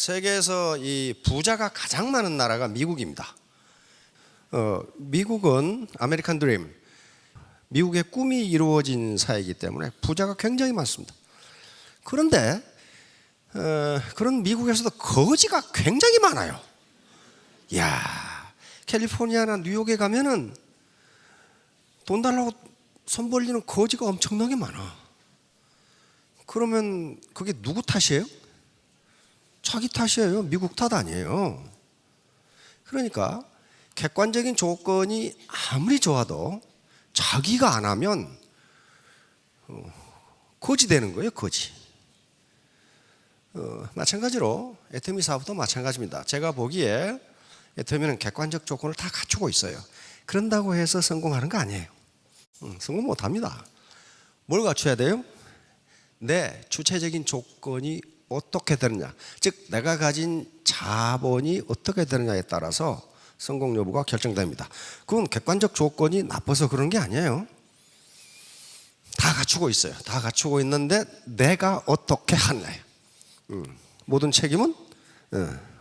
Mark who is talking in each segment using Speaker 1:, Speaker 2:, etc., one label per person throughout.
Speaker 1: 세계에서 이 부자가 가장 많은 나라가 미국입니다. 미국은 아메리칸 드림, 미국의 꿈이 이루어진 사회이기 때문에 부자가 굉장히 많습니다. 그런데 그런 미국에서도 거지가 굉장히 많아요. 야, 캘리포니아나 뉴욕에 가면은 돈 달라고 손 벌리는 거지가 엄청나게 많아. 그러면 그게 누구 탓이에요? 자기 탓이에요. 미국 탓 아니에요. 그러니까 객관적인 조건이 아무리 좋아도 자기가 안 하면 거지 되는 거예요. 거지. 마찬가지로 애터미 사업도 마찬가지입니다. 제가 보기에 애터미는 객관적 조건을 다 갖추고 있어요. 그런다고 해서 성공하는 거 아니에요. 성공 못합니다. 뭘 갖춰야 돼요? 내 주체적인 조건이 어떻게 되느냐, 즉 내가 가진 자본이 어떻게 되느냐에 따라서 성공 여부가 결정됩니다. 그건 객관적 조건이 나빠서 그런 게 아니에요. 다 갖추고 있어요. 다 갖추고 있는데 내가 어떻게 하느냐예요. 모든 책임은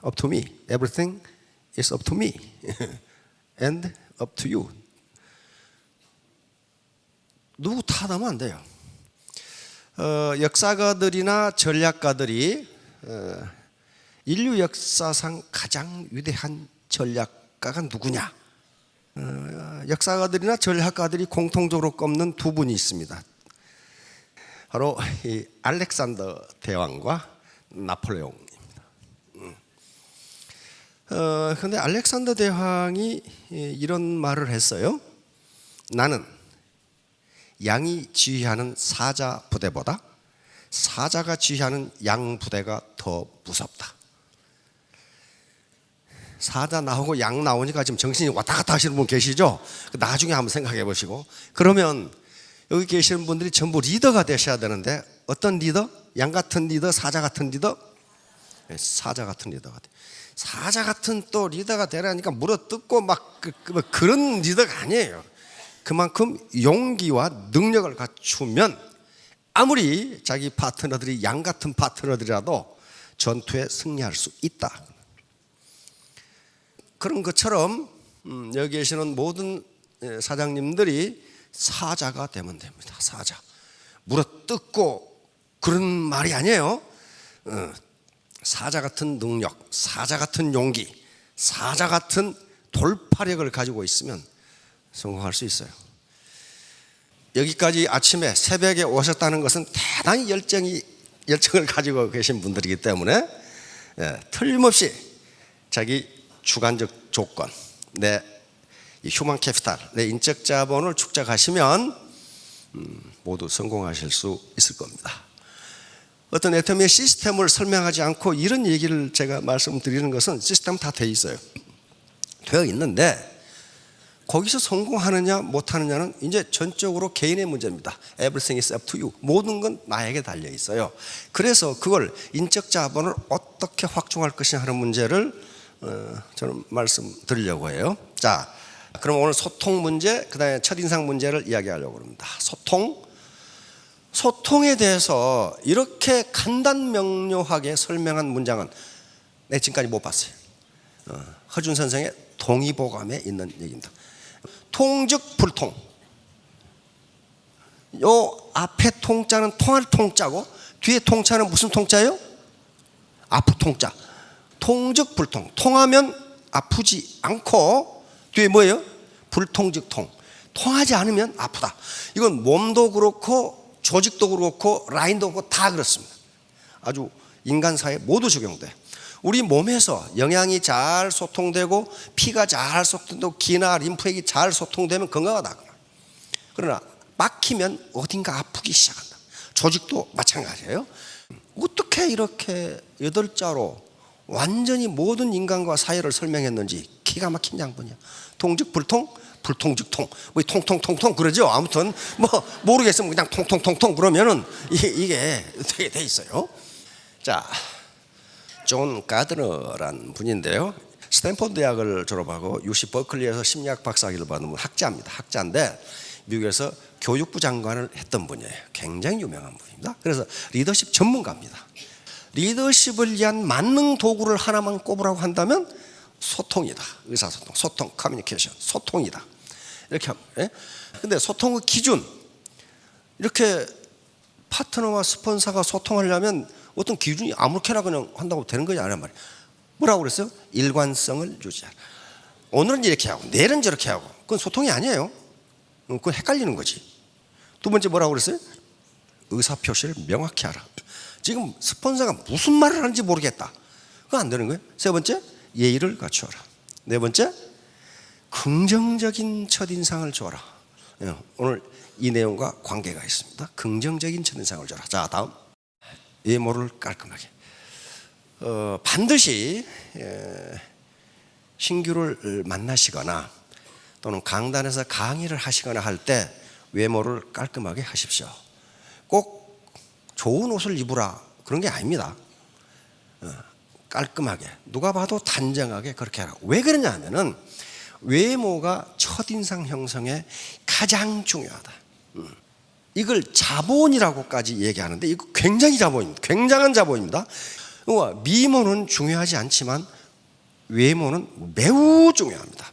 Speaker 1: up to me. Everything is up to me and up to you. 누구 탓하면 안 돼요. 역사가들이나 전략가들이 인류 역사상 가장 위대한 전략가가 누구냐? 역사가들이나 전략가들이 공통적으로 꼽는 두 분이 있습니다. 바로 이 알렉산더 대왕과 나폴레옹입니다. 그런데 알렉산더 대왕이 이런 말을 했어요. 나는 양이 지휘하는 사자 부대보다 사자가 지휘하는 양 부대가 더 무섭다. 사자 나오고 양 나오니까 지금 정신이 왔다 갔다 하시는 분 계시죠? 나중에 한번 생각해 보시고. 그러면 여기 계시는 분들이 전부 리더가 되셔야 되는데 어떤 리더? 양 같은 리더? 사자 같은 리더? 사자 같은 리더가 돼. 사자 같은 또 리더가 되라니까 물어뜯고 막 그런 리더가 아니에요. 그만큼 용기와 능력을 갖추면 아무리 자기 파트너들이 양 같은 파트너들이라도 전투에 승리할 수 있다. 그런 것처럼 여기 계시는 모든 사장님들이 사자가 되면 됩니다. 사자. 물어뜯고 그런 말이 아니에요. 사자 같은 능력, 사자 같은 용기, 사자 같은 돌파력을 가지고 있으면 성공할 수 있어요. 여기까지 아침에 새벽에 오셨다는 것은 대단히 열정을 가지고 계신 분들이기 때문에 틀림없이 자기 주관적 조건, 내 휴먼 캐피탈, 내 인적 자본을 축적하시면 모두 성공하실 수 있을 겁니다. 어떤 애터미의 시스템을 설명하지 않고 이런 얘기를 제가 말씀드리는 것은 시스템 다 돼 있어요. 되어 있는데 거기서 성공하느냐 못하느냐는 이제 전적으로 개인의 문제입니다. Everything is up to you. 모든 건 나에게 달려 있어요. 그래서 그걸 인적 자본을 어떻게 확충할 것이냐 하는 문제를 저는 말씀드리려고 해요. 자, 그럼 오늘 소통 문제, 그 다음에 첫인상 문제를 이야기하려고 합니다. 소통에 대해서 이렇게 간단명료하게 설명한 문장은 내 지금까지 못 봤어요. 허준 선생의 동의보감에 있는 얘기입니다. 통즉 불통. 요 앞에 통자는 통할 통자고 뒤에 통자는 무슨 통자예요? 아프 통자. 통즉 불통. 통하면 아프지 않고 뒤에 뭐예요? 불통즉 통. 통하지 않으면 아프다. 이건 몸도 그렇고 조직도 그렇고 라인도 그렇고 다 그렇습니다. 아주 인간사에 모두 적용돼. 우리 몸에서 영양이 잘 소통되고 피가 잘 소통되고 기나 림프액이 잘 소통되면 건강하다. 그러나 막히면 어딘가 아프기 시작한다. 조직도 마찬가지예요. 어떻게 이렇게 8자로 완전히 모든 인간과 사회를 설명했는지 기가 막힌 양반이야. 통즉 불통, 불통즉 통. 뭐 통통통통 그러죠. 아무튼 뭐 모르겠으면 그냥 통통통통 그러면은 이게 되게 돼 있어요. 자, 존 가드너라는 분인데요. 스탠포드 대학을 졸업하고 UC 버클리에서 심리학 박사학위를 받은 학자입니다. 학자인데 미국에서 교육부 장관을 했던 분이에요. 굉장히 유명한 분입니다. 그래서 리더십 전문가입니다. 리더십을 위한 만능 도구를 하나만 꼽으라고 한다면 소통이다. 의사소통, 소통, 커뮤니케이션, 소통이다. 이렇게 하면. 예? 근데 소통의 기준, 이렇게 파트너와 스폰서가 소통하려면 어떤 기준이 아무렇게나 그냥 한다고 되는 거지 않란 말이에요. 뭐라고 그랬어요? 일관성을 유지하라. 오늘은 이렇게 하고 내일은 저렇게 하고, 그건 소통이 아니에요. 그건 헷갈리는 거지. 두 번째 뭐라고 그랬어요? 의사표시를 명확히 하라. 지금 스폰서가 무슨 말을 하는지 모르겠다. 그건 안 되는 거예요. 세 번째, 예의를 갖추어라. 네 번째, 긍정적인 첫인상을 줘라. 오늘 이 내용과 관계가 있습니다. 긍정적인 첫인상을 줘라. 자, 다음, 외모를 깔끔하게. 반드시 신규를 만나시거나 또는 강단에서 강의를 하시거나 할 때 외모를 깔끔하게 하십시오. 꼭 좋은 옷을 입으라 그런 게 아닙니다. 깔끔하게, 누가 봐도 단정하게 그렇게 하라고. 왜 그러냐 하면은 외모가 첫인상 형성에 가장 중요하다. 이걸 자본이라고까지 얘기하는데 이거 굉장히 자본입니다. 굉장한 자본입니다. 미모는 중요하지 않지만 외모는 매우 중요합니다.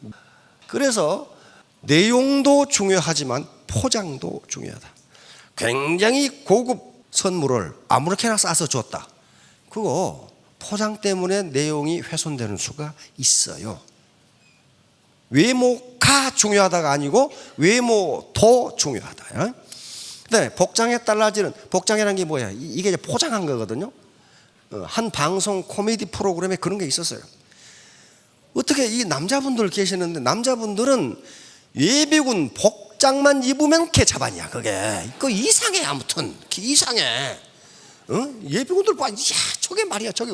Speaker 1: 그래서 내용도 중요하지만 포장도 중요하다. 굉장히 고급 선물을 아무렇게나 싸서 줬다. 그거 포장 때문에 내용이 훼손되는 수가 있어요. 외모가 중요하다가 아니고 외모도 중요하다. 그다음에 복장에 달라지는, 복장이라는 게 뭐야? 이게 이제 포장한 거거든요. 한 방송 코미디 프로그램에 그런 게 있었어요. 어떻게 이 남자분들 계시는데 남자분들은 예비군 복장만 입으면 개차반이야. 그게 그 이상해. 아무튼 이상해. 예비군들 봐. 야, 저게 말이야. 저게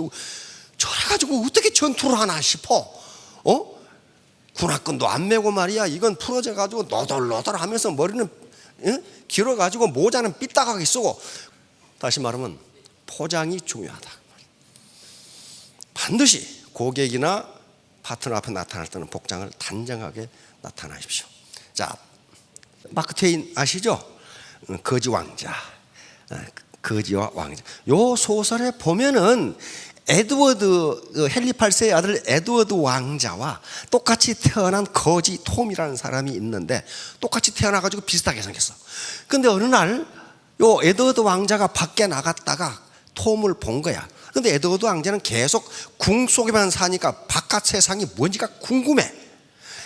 Speaker 1: 저래가지고 어떻게 전투를 하나 싶어. 군화끈도 안 메고 말이야. 이건 풀어져가지고 너덜너덜하면서 머리는 길어가지고 모자는 삐딱하게 쓰고. 다시 말하면 포장이 중요하다. 반드시 고객이나 파트너 앞에 나타날 때는 복장을 단정하게 나타나십시오. 자, 마크 트웨인 아시죠? 거지 왕자, 거지와 왕자. 요 소설에 보면은 에드워드, 헨리 8세의 아들 에드워드 왕자와 똑같이 태어난 거지 톰이라는 사람이 있는데 똑같이 태어나가지고 비슷하게 생겼어. 근데 어느 날 요 에드워드 왕자가 밖에 나갔다가 톰을 본 거야. 근데 에드워드 왕자는 계속 궁 속에만 사니까 바깥 세상이 뭔지가 궁금해.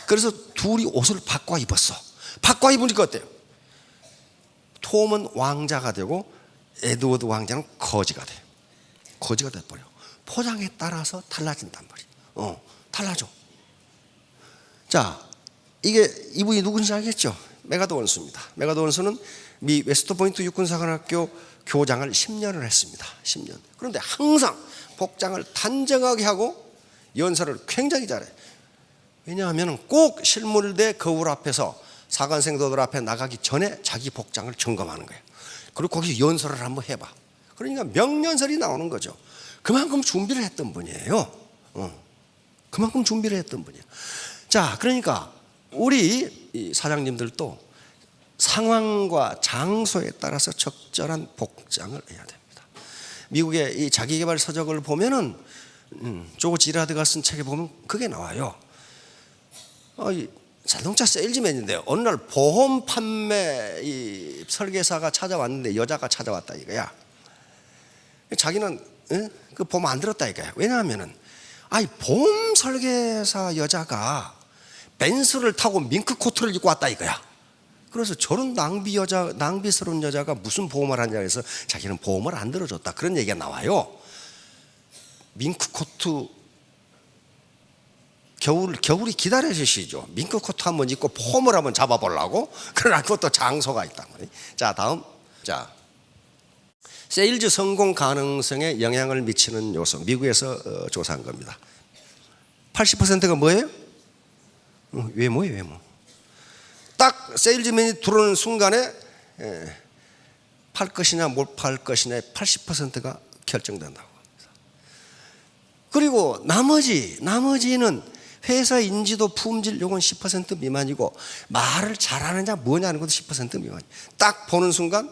Speaker 1: 그래서 둘이 옷을 바꿔 입었어. 바꿔 입으니까 어때요? 톰은 왕자가 되고 에드워드 왕자는 거지가 돼. 거지가 돼버려. 포장에 따라서 달라진단 말이에요. 달라져. 자, 이게 이분이 누군지 알겠죠? 메가드 원수입니다. 메가드 원수는 미 웨스트포인트 육군사관학교 교장을 10년을 했습니다. 10년. 그런데 항상 복장을 단정하게 하고 연설을 굉장히 잘해. 왜냐하면 꼭 실물대 거울 앞에서 사관생도들 앞에 나가기 전에 자기 복장을 점검하는 거예요. 그리고 거기서 연설을 한번 해봐. 그러니까 명연설이 나오는 거죠. 그만큼 준비를 했던 분이에요. 그만큼 준비를 했던 분이에요. 자, 그러니까 우리 이 사장님들도 상황과 장소에 따라서 적절한 복장을 해야 됩니다. 미국의 이 자기개발 서적을 보면은 조거 지라드가 쓴 책에 보면 그게 나와요. 자동차 세일즈맨인데 어느 날 보험 판매 이 설계사가 찾아왔는데 여자가 찾아왔다 이거야. 자기는 그 보험 안 들었다 이거야. 왜냐하면은 보험 설계사 여자가 벤츠를 타고 밍크 코트를 입고 왔다 이거야. 그래서 저런 낭비스러운 여자가 무슨 보험을 하냐 해서 자기는 보험을 안 들어줬다. 그런 얘기가 나와요. 밍크 코트 겨울이 기다려주시죠. 밍크 코트 한번 입고 폼을 한번 잡아보려고. 그러나 그것도 장소가 있단 말이에요. 자, 다음. 자, 세일즈 성공 가능성에 영향을 미치는 요소. 미국에서 조사한 겁니다. 80%가 뭐예요? 외모예요, 외모. 딱 세일즈맨이 들어오는 순간에 팔 것이냐 못 팔 것이냐 80%가 결정된다고 합니다. 그리고 나머지는 회사 인지도, 품질 요건 10% 미만이고 말을 잘하느냐 뭐냐는 것도 10% 미만. 딱 보는 순간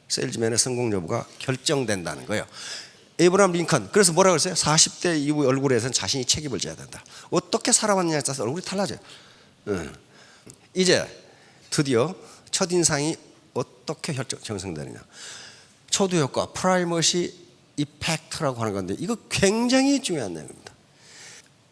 Speaker 1: 세일즈맨의 성공 여부가 결정된다는 거예요. 에이브라함 링컨. 그래서 뭐라고 했어요? 40대 이후 얼굴에서는 자신이 책임을 져야 된다. 어떻게 살아왔느냐에 따라서 얼굴이 달라져요. 이제 드디어 첫인상이 어떻게 형성되느냐. 초두효과, 프라이머시 이펙트라고 하는 건데, 이거 굉장히 중요한 내용입니다.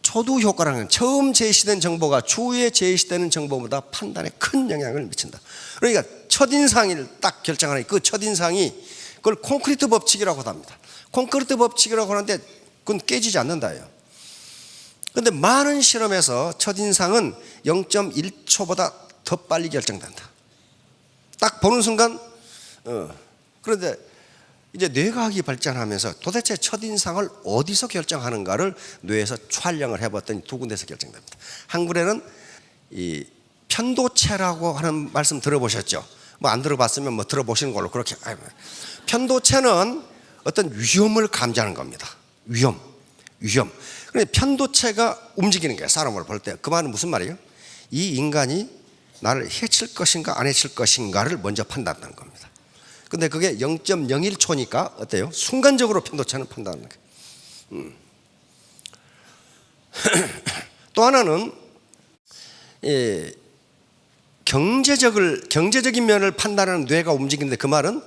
Speaker 1: 초두효과라는 건 처음 제시된 정보가 추후에 제시되는 정보보다 판단에 큰 영향을 미친다. 그러니까 첫인상을 딱 결정하는 그 첫인상이 그걸 콘크리트 법칙이라고 합니다. 콘크리트 법칙이라고 하는데 그건 깨지지 않는다예요. 그런데 많은 실험에서 첫인상은 0.1초보다 더 빨리 결정된다. 딱 보는 순간 그런데 이제 뇌과학이 발전하면서 도대체 첫인상을 어디서 결정하는가를 뇌에서 촬영을 해봤더니 두 군데서 결정됩니다. 한 군데는 이 편도체라고 하는 말씀 들어보셨죠? 뭐 안 들어봤으면 뭐 들어보시는 걸로 그렇게. 편도체는 어떤 위험을 감지하는 겁니다. 위험. 그런데 편도체가 움직이는 거예요. 사람을 볼 때. 그 말은 무슨 말이에요? 이 인간이 나를 해칠 것인가 안 해칠 것인가를 먼저 판단하는 겁니다. 근데 그게 0.01초니까 어때요? 순간적으로 편도체는 판단하는 거예요. 또 하나는 경제적인 면을 판단하는 뇌가 움직이는데, 그 말은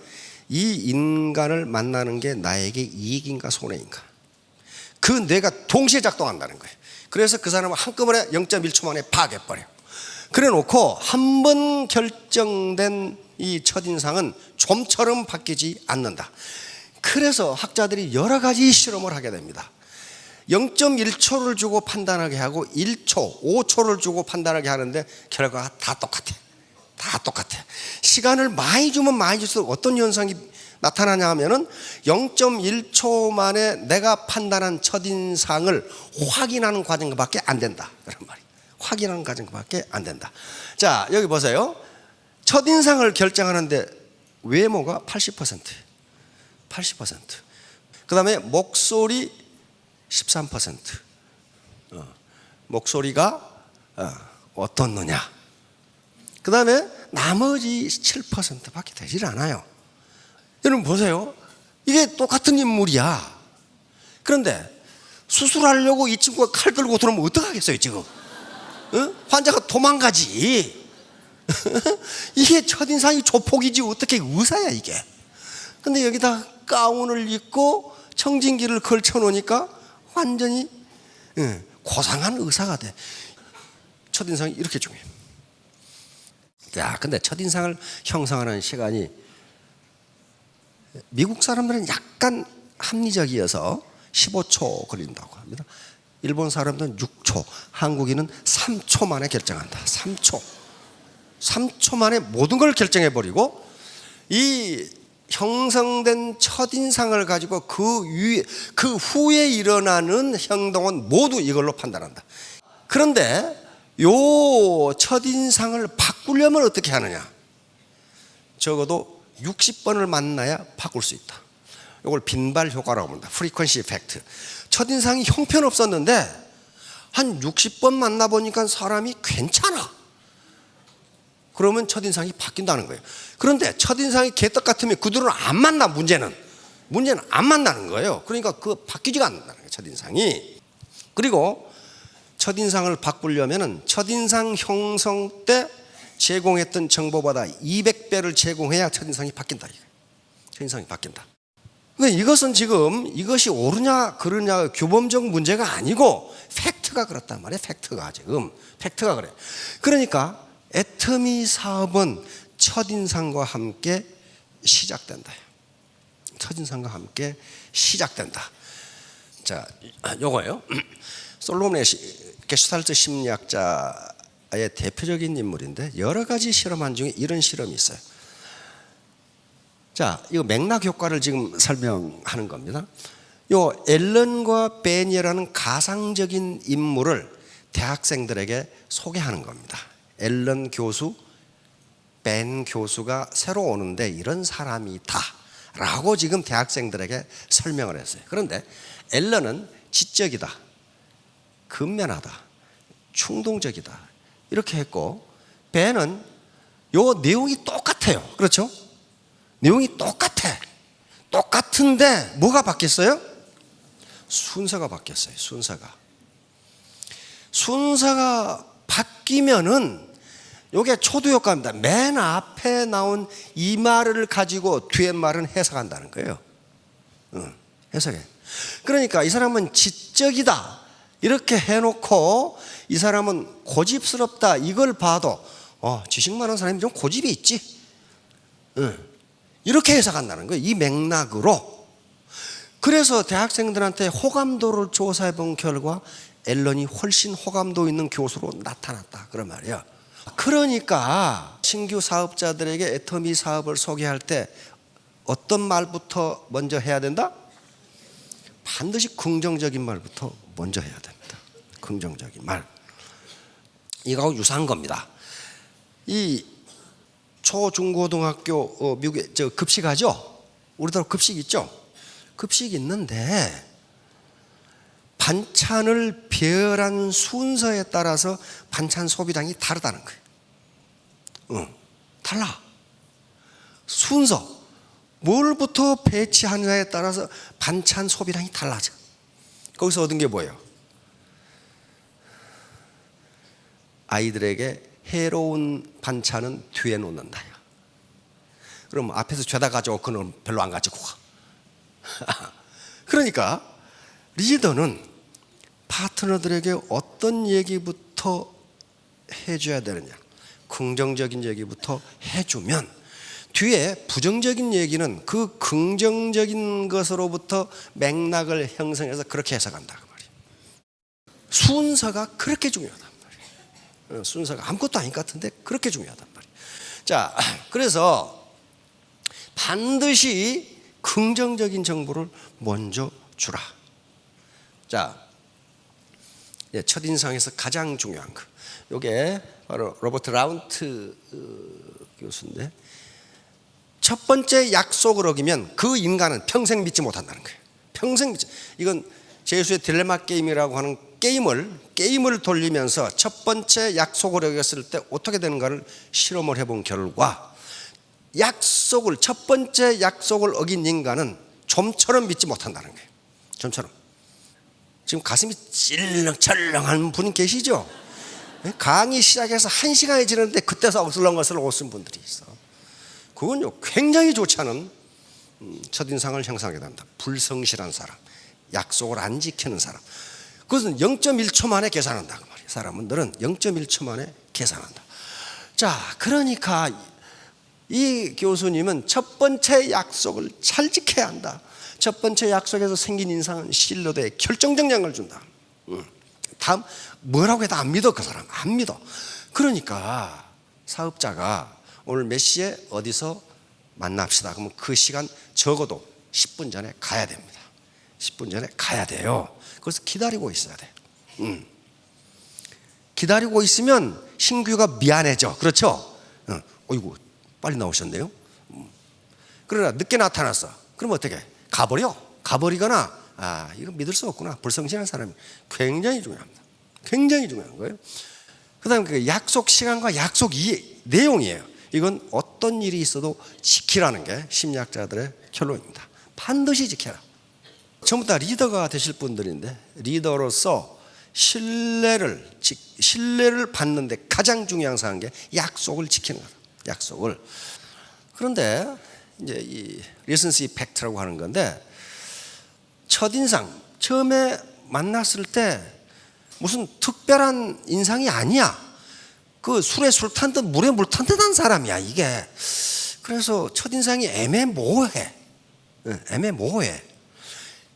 Speaker 1: 이 인간을 만나는 게 나에게 이익인가 손해인가, 그 뇌가 동시에 작동한다는 거예요. 그래서 그 사람은 한꺼번에 0.1초 만에 파악해버려요. 그래 놓고 한 번 결정된 이 첫인상은 좀처럼 바뀌지 않는다. 그래서 학자들이 여러 가지 실험을 하게 됩니다. 0.1초를 주고 판단하게 하고 1초, 5초를 주고 판단하게 하는데 결과가 다 똑같아. 시간을 많이 주면 많이 줄수록 어떤 현상이 나타나냐 하면은 0.1초 만에 내가 판단한 첫인상을 확인하는 과정밖에 안 된다. 그런 말이에요. 확인하는 과정밖에 안 된다. 자, 여기 보세요. 첫인상을 결정하는데 외모가 80%예요. 80%. 그 다음에 목소리 13%. 목소리가 어떻느냐. 그 다음에 나머지 7%밖에 되질 않아요. 여러분 보세요. 이게 똑같은 인물이야. 그런데 수술하려고 이 친구가 칼 들고 들어오면 어떡하겠어요 지금? 환자가 도망가지. 이게 첫인상이 조폭이지 어떻게 의사야 이게. 근데 여기다 가운을 입고 청진기를 걸쳐 놓으니까 완전히 고상한 의사가 돼. 첫인상이 이렇게 중요해요. 야, 근데 첫인상을 형성하는 시간이 미국 사람들은 약간 합리적이어서 15초 걸린다고 합니다. 일본 사람들은 6초, 한국인은 3초 만에 결정한다. 3초 만에 모든 걸 결정해버리고 이 형성된 첫인상을 가지고 그 후에 일어나는 행동은 모두 이걸로 판단한다. 그런데 요 첫인상을 바꾸려면 어떻게 하느냐? 적어도 60번을 만나야 바꿀 수 있다. 이걸 빈발 효과라고 합니다. 프리퀀시 이펙트. 첫인상이 형편없었는데 한 60번 만나보니까 사람이 괜찮아. 그러면 첫인상이 바뀐다는 거예요. 그런데 첫인상이 개떡 같으면 그들은 안 만나. 문제는 안 만나는 거예요. 그러니까 그 바뀌지가 않는다는 거예요, 첫인상이. 그리고 첫인상을 바꾸려면은 첫인상 형성 때 제공했던 정보보다 200배를 제공해야 첫인상이 바뀐다. 첫인상이 바뀐다. 근데 이것은 지금 이것이 옳으냐 그르냐 규범적 문제가 아니고 팩트가 그렇단 말이에요. 팩트가 그래. 그러니까 애터미 사업은 첫인상과 함께 시작된다. 첫인상과 함께 시작된다. 자, 요거예요. 솔로몬의 게슈탈트 심리학자의 대표적인 인물인데 여러 가지 실험한 중에 이런 실험이 있어요. 자, 이거 맥락 효과를 지금 설명하는 겁니다. 요 앨런과 벤이라는 가상적인 인물을 대학생들에게 소개하는 겁니다. 앨런 교수, 벤 교수가 새로 오는데 이런 사람이 있다라고 지금 대학생들에게 설명을 했어요. 그런데 앨런은 지적이다, 근면하다, 충동적이다 이렇게 했고, 벤은 요 내용이 똑같아요. 그렇죠? 내용이 똑같아. 똑같은데 뭐가 바뀌었어요? 순서가 바뀌었어요. 순서가 바뀌면은 이게 초두 효과입니다. 맨 앞에 나온 이 말을 가지고 뒤에 말은 해석한다는 거예요. 해석해. 그러니까 이 사람은 지적이다 이렇게 해놓고 이 사람은 고집스럽다 이걸 봐도 지식 많은 사람이 좀 고집이 있지. 이렇게 해석한다는 거예요. 이 맥락으로. 그래서 대학생들한테 호감도를 조사해 본 결과 앨런이 훨씬 호감도 있는 교수로 나타났다 그런 말이에요. 그러니까 신규 사업자들에게 애터미 사업을 소개할 때 어떤 말부터 먼저 해야 된다? 반드시 긍정적인 말부터 먼저 해야 됩니다. 긍정적인 말. 이거하고 유사한 겁니다. 이 초중고등학교 미국에 급식하죠? 우리나라 급식 있죠? 급식 있는데 반찬을 배열한 순서에 따라서 반찬 소비량이 다르다는 거예요. 달라. 순서. 뭘부터 배치하느냐에 따라서 반찬 소비량이 달라져. 거기서 얻은 게 뭐예요? 아이들에게 해로운 반찬은 뒤에 놓는다. 그럼 앞에서 죄다 가져오고 그는 별로 안 가지고 가. 그러니까 리더는 파트너들에게 어떤 얘기부터 해줘야 되느냐, 긍정적인 얘기부터 해주면 뒤에 부정적인 얘기는 그 긍정적인 것으로부터 맥락을 형성해서 그렇게 해석한다 그 말이에요. 순서가 그렇게 중요하단 말이에요. 순서가 아무것도 아닌 것 같은데 그렇게 중요하단 말이에요. 자, 그래서 반드시 긍정적인 정보를 먼저 주라. 자, 첫인상에서 가장 중요한 거. 이게 바로 로버트 라운트 교수인데, 첫 번째 약속을 어기면 그 인간은 평생 믿지 못한다는 거예요. 평생 믿지. 이건 제수의 딜레마 게임이라고 하는 게임을 돌리면서 첫 번째 약속을 어겼을 때 어떻게 되는가를 실험을 해본 결과, 첫 번째 약속을 어긴 인간은 좀처럼 믿지 못한다는 거예요. 좀처럼. 지금 가슴이 찔렁철렁한 분 계시죠? 강의 시작해서 1시간이 지났는데 그때서 어슬렁어슬렁 웃은 분들이 있어. 그건요 굉장히 좋지 않은 첫인상을 형성하게 됩니다. 불성실한 사람, 약속을 안 지키는 사람. 그것은 0.1초 만에 계산한다 그 말이에요. 사람들은 0.1초 만에 계산한다. 자, 그러니까 이 교수님은 첫 번째 약속을 잘 지켜야 한다. 첫 번째 약속에서 생긴 인상은 신뢰도에 결정적 영향을 준다. 다음 뭐라고 해도 안 믿어. 그 사람 안 믿어. 그러니까 사업자가 오늘 몇 시에 어디서 만납시다. 그러면 그 시간 적어도 10분 전에 가야 됩니다. 10분 전에 가야 돼요. 그래서 기다리고 있어야 돼. 기다리고 있으면 신규가 미안해져. 그렇죠? 어이구 빨리 나오셨네요. 그러나 늦게 나타났어. 그럼 어떻게? 가버리거나 이거 믿을 수 없구나. 불성실한 사람이 굉장히 중요합니다. 굉장히 중요한 거예요. 그 다음에 그 약속 시간과 약속 내용이에요. 이건 어떤 일이 있어도 지키라는 게 심리학자들의 결론입니다. 반드시 지켜라. 전부 다 리더가 되실 분들인데, 리더로서 신뢰를 받는데 가장 중요한 사항인 게 약속을 지키는 거다. 약속을. 그런데 이제 이 리선시 팩트라고 하는 건데, 첫인상 처음에 만났을 때 무슨 특별한 인상이 아니야. 그 술에 술 탄 듯 물에 물 탄 듯한 사람이야 이게. 그래서 첫인상이 애매모호해.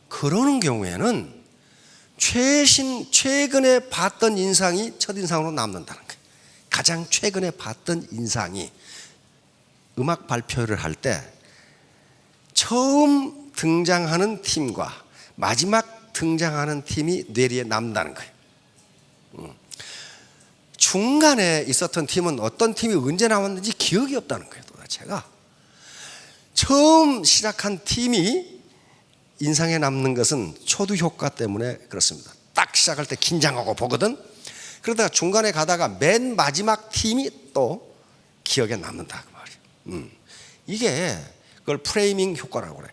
Speaker 1: 그러는 경우에는 최근에 봤던 인상이 첫인상으로 남는다는 거예요. 가장 최근에 봤던 인상이 음악 발표를 할 때 처음 등장하는 팀과 마지막 등장하는 팀이 뇌리에 남는다는 거예요. 중간에 있었던 팀은 어떤 팀이 언제 나왔는지 기억이 없다는 거예요. 도대체가 처음 시작한 팀이 인상에 남는 것은 초두 효과 때문에 그렇습니다. 딱 시작할 때 긴장하고 보거든. 그러다가 중간에 가다가 맨 마지막 팀이 또 기억에 남는다 그 말이에요. 이게 그걸 프레이밍 효과라고 그래요.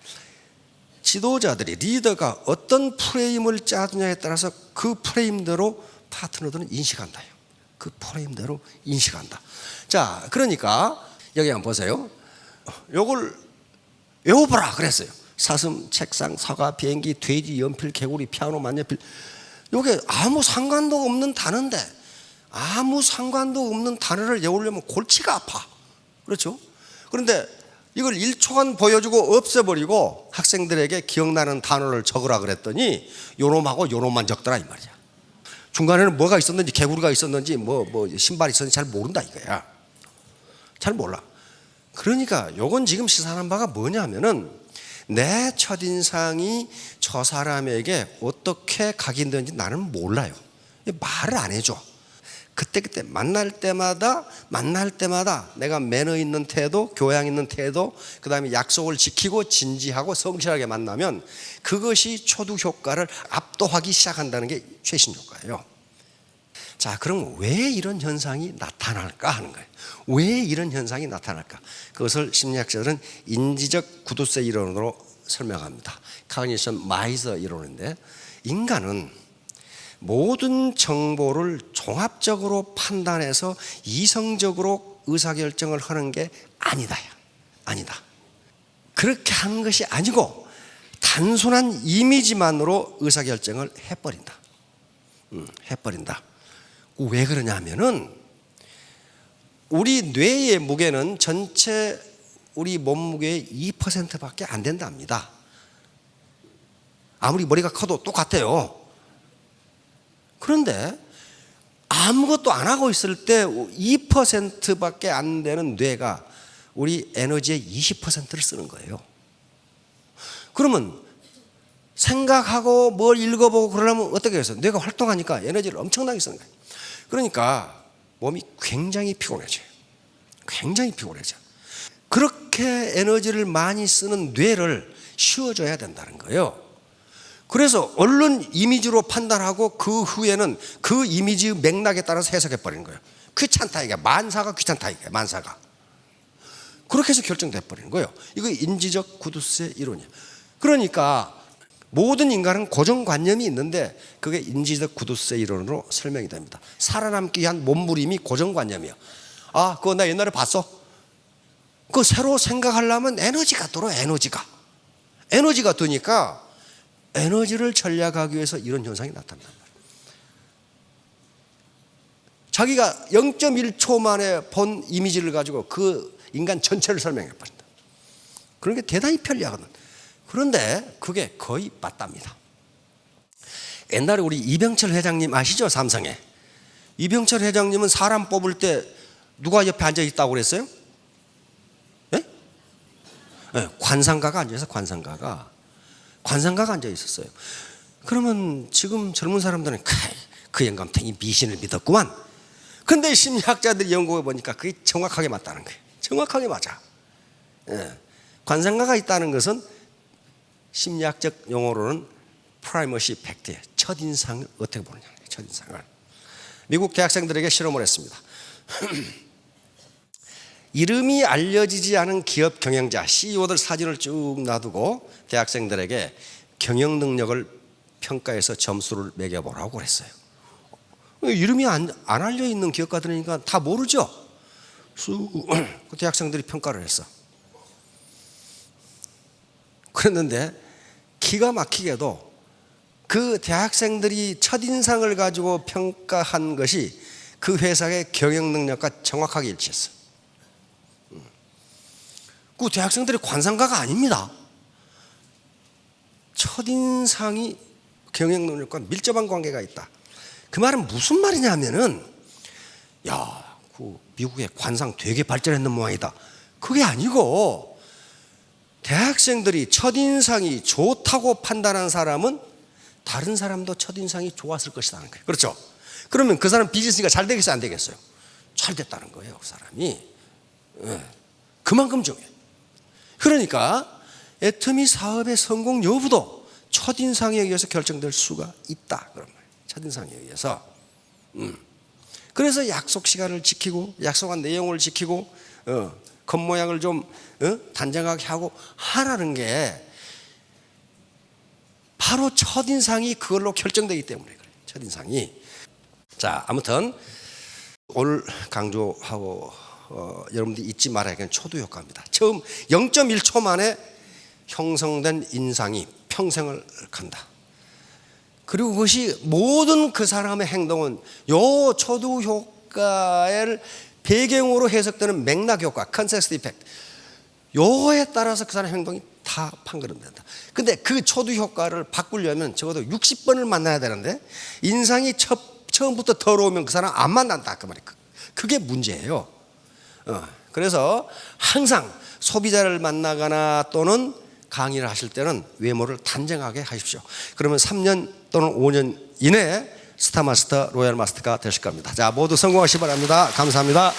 Speaker 1: 지도자들이 리더가 어떤 프레임을 짜느냐에 따라서 그 프레임대로 파트너들은 인식한다. 그 프레임대로 인식한다. 자, 그러니까 여기 한번 보세요. 요걸 외워보라 그랬어요. 사슴, 책상, 사과, 비행기, 돼지, 연필, 개구리, 피아노, 만년필. 요게 아무 상관도 없는 단어인데, 아무 상관도 없는 단어를 외우려면 골치가 아파. 그렇죠? 그런데 이걸 1초간 보여주고 없애버리고 학생들에게 기억나는 단어를 적으라 그랬더니 요놈하고 요놈만 적더라 이 말이야. 중간에는 뭐가 있었는지, 개구리가 있었는지, 뭐 신발이 있었는지 잘 모른다 이거야. 잘 몰라. 그러니까 요건 지금 시사하는 바가 뭐냐면은 내 첫인상이 저 사람에게 어떻게 각인되는지 나는 몰라요. 말을 안 해줘. 그때 만날 때마다 내가 매너 있는 태도, 교양 있는 태도, 그 다음에 약속을 지키고 진지하고 성실하게 만나면 그것이 초두 효과를 압도하기 시작한다는 게 최신 효과예요. 자, 그럼 왜 이런 현상이 나타날까 하는 거예요. 왜 이런 현상이 나타날까? 그것을 심리학자들은 인지적 구두쇠 이론으로 설명합니다. 카그니션 마이서 이론인데, 인간은 모든 정보를 종합적으로 판단해서 이성적으로 의사결정을 하는 게 아니다. 그렇게 하는 것이 아니고 단순한 이미지만으로 의사결정을 해버린다. 왜 그러냐면은 우리 뇌의 무게는 전체 우리 몸무게의 2%밖에 안 된답니다. 아무리 머리가 커도 똑같아요. 그런데 아무것도 안 하고 있을 때 2%밖에 안 되는 뇌가 우리 에너지의 20%를 쓰는 거예요. 그러면 생각하고 뭘 읽어보고 그러려면 어떻게 해서 뇌가 활동하니까 에너지를 엄청나게 쓰는 거예요. 그러니까 몸이 굉장히 피곤해져요. 그렇게 에너지를 많이 쓰는 뇌를 쉬어줘야 된다는 거예요. 그래서 얼른 이미지로 판단하고 그 후에는 그 이미지의 맥락에 따라서 해석해 버리는 거예요. 귀찮다 이게, 만사가 귀찮다 이게, 만사가. 그렇게 해서 결정돼 버리는 거예요. 이거 인지적 구두쇠 이론이에요. 그러니까 모든 인간은 고정관념이 있는데 그게 인지적 구두쇠 이론으로 설명이 됩니다. 살아남기 위한 몸부림이 고정관념이에요. 아, 그거 나 옛날에 봤어. 그거 새로 생각하려면 에너지가 들어. 에너지가 드니까 에너지를 전략하기 위해서 이런 현상이 나타난단 말이에요. 자기가 0.1초 만에 본 이미지를 가지고 그 인간 전체를 설명해 버린다. 그런 게 대단히 편리하거든. 그런데 그게 거의 맞답니다. 옛날에 우리 이병철 회장님 아시죠? 삼성에. 이병철 회장님은 사람 뽑을 때 누가 옆에 앉아 있다고 그랬어요? 네? 네, 관상가가 앉아서 관상가가 앉아 있었어요. 그러면 지금 젊은 사람들은 그 영감탱이 미신을 믿었구만. 근데 심리학자들이 연구해 보니까 그게 정확하게 맞다는 거예요. 정확하게 맞아. 예. 관상가가 있다는 것은 심리학적 용어로는 프라이머시 팩트예요. 첫인상을 어떻게 보느냐. 첫인상을. 미국 대학생들에게 실험을 했습니다. 이름이 알려지지 않은 기업 경영자, CEO들 사진을 쭉 놔두고 대학생들에게 경영 능력을 평가해서 점수를 매겨보라고 그랬어요. 이름이 안 알려있는 기업가들이니까 다 모르죠. 그 대학생들이 평가를 했어. 그랬는데 기가 막히게도 그 대학생들이 첫인상을 가지고 평가한 것이 그 회사의 경영 능력과 정확하게 일치했어. 그 대학생들이 관상가가 아닙니다. 첫인상이 경영 능력과 밀접한 관계가 있다. 그 말은 무슨 말이냐면은, 야, 그 미국의 관상 되게 발전했는 모양이다. 그게 아니고 대학생들이 첫인상이 좋다고 판단한 사람은 다른 사람도 첫인상이 좋았을 것이라는 거예요. 그렇죠? 그러면 그 사람 비즈니스가 잘 되겠어요, 안 되겠어요? 잘 됐다는 거예요, 그 사람이. 그만큼 중요해요. 그러니까 애터미 사업의 성공 여부도 첫인상에 의해서 결정될 수가 있다. 그런 말이에요. 첫인상에 의해서. 그래서 약속 시간을 지키고 약속한 내용을 지키고 겉모양을 좀 단정하게 하고 하라는 게 바로 첫인상이 그걸로 결정되기 때문에 그래요. 첫인상이. 자, 아무튼 오늘 강조하고 여러분들이 잊지 말아야 할 초두 효과입니다. 처음 0.1초 만에 형성된 인상이 평생을 간다. 그리고 그것이 모든 그 사람의 행동은 요 초두 효과를 배경으로 해석되는 맥락 효과, 컨텍스트 이펙트, 요거에 따라서 그 사람의 행동이 다 판가름된다. 근데 그 초두 효과를 바꾸려면 적어도 60번을 만나야 되는데 인상이 처음부터 더러우면 그 사람 안 만난다 그 말이에요. 그게 문제예요. 그래서 항상 소비자를 만나거나 또는 강의를 하실 때는 외모를 단정하게 하십시오. 그러면 3년 또는 5년 이내에 스타마스터, 로얄마스터가 되실 겁니다. 자, 모두 성공하시기 바랍니다. 감사합니다.